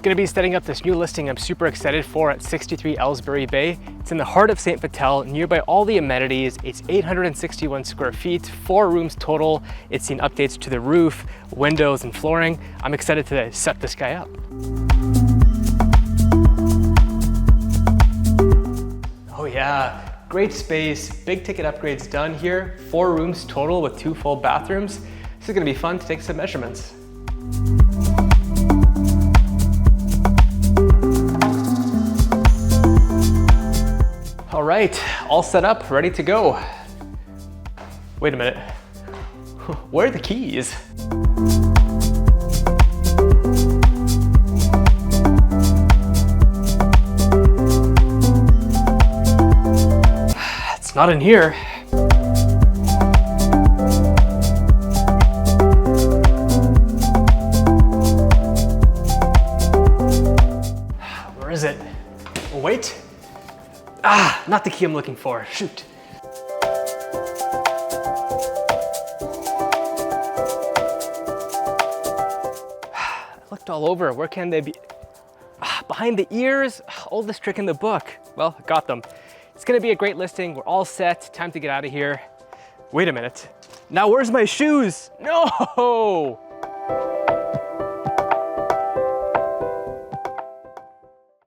Gonna be setting up this new listing I'm super excited for at 63 Elsbury Bay. It's in the heart of St. Vital, nearby all the amenities. It's 861 square feet, 4 rooms total. It's seen updates to the roof, windows, and flooring. I'm excited to set this guy up. Oh yeah, great space, big ticket upgrades done here. 4 rooms total with 2 full bathrooms. This is gonna be fun to take some measurements. All right, all set up, ready to go. Wait a minute, where are the keys? It's not in here. Where is it? Oh, wait. Ah, not the key I'm looking for, shoot. I looked all over, where can they be? Behind the ears, oldest trick in the book. Well, got them. It's gonna be a great listing, we're all set, time to get out of here. Wait a minute, now where's my shoes? No!